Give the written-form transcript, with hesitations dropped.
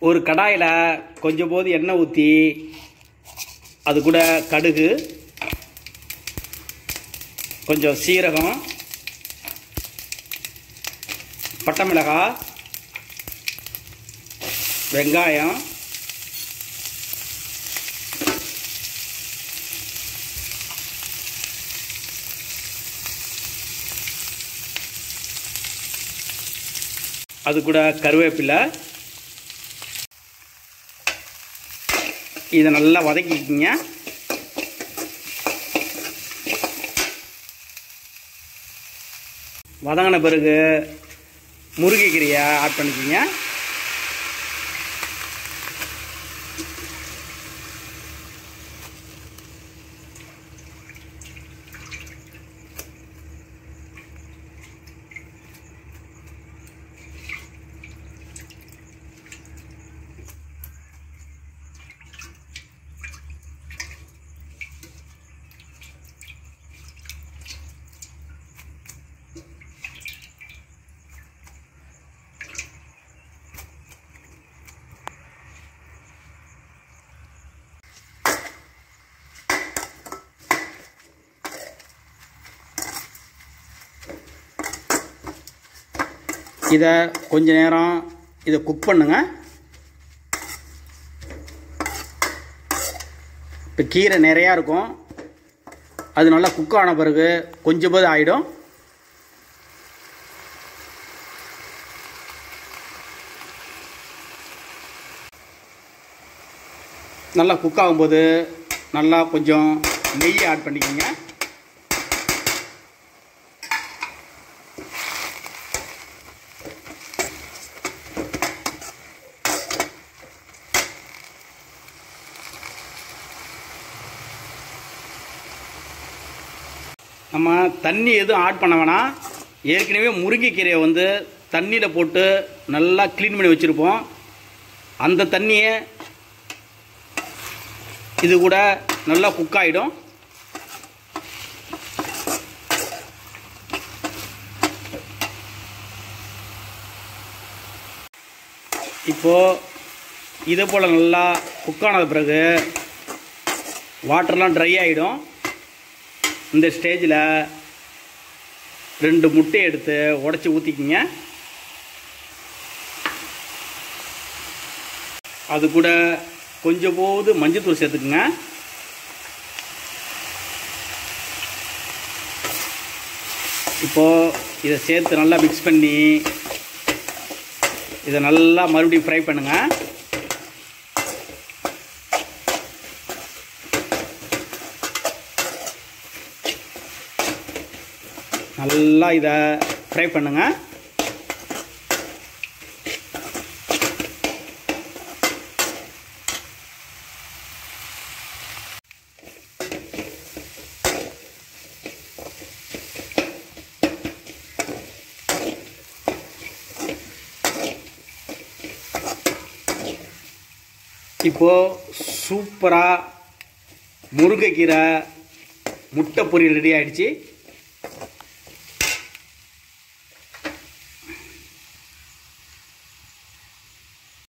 ஒரு கடாயில் கொஞ்சம் போது எண்ணெய் ஊற்றி அது கூட கடுகு, கொஞ்சம் சீரகம், பட்டை மிளகாய், வெங்காயம், அது கூட கருவேப்பிலை, இதை நல்லா வதக்கிக்கிங்க. வதங்கின பிறகு முருங்கைக்கீரையை ஆட் பண்ணிக்கிங்க. இதை கொஞ்ச நேரம் இதை குக் பண்ணுங்க. இப்போ கீரை நிறையா இருக்கும், அது நல்லா குக் ஆன பிறகு கொஞ்சம் போது ஆகிடும். நல்லா குக் ஆகும்போது நல்லா கொஞ்சம் நெய் ஆட் பண்ணிக்கோங்க. நம்ம தண்ணி எதுவும் ஆட் பண்ண வேணாம். ஏற்கனவே முருங்கைக்கீரையை வந்து தண்ணியில் போட்டு நல்லா க்ளீன் பண்ணி வச்சுருப்போம். அந்த தண்ணியை இது கூட நல்லா குக் ஆகிடும். இப்போது இதே போல் நல்லா குக் ஆனது பிறகு வாட்டர்லாம் ட்ரை ஆகிடும். இந்த ஸ்டேஜில் 2 முட்டையை எடுத்து உடச்சி ஊற்றிக்கிங்க. அது கூட கொஞ்சம் போது மஞ்சத்தூள் சேர்த்துக்குங்க. இப்போது இதை சேர்த்து நல்லா மிக்ஸ் பண்ணி இதை நல்லா மறுபடியும் ஃப்ரை பண்ணுங்கள். நல்லா இதை ஃப்ரை பண்ணுங்க. இப்போ சூப்பராக முருங்கைக்கீரை முட்டை பொரியல் ரெடி ஆயிடுச்சு.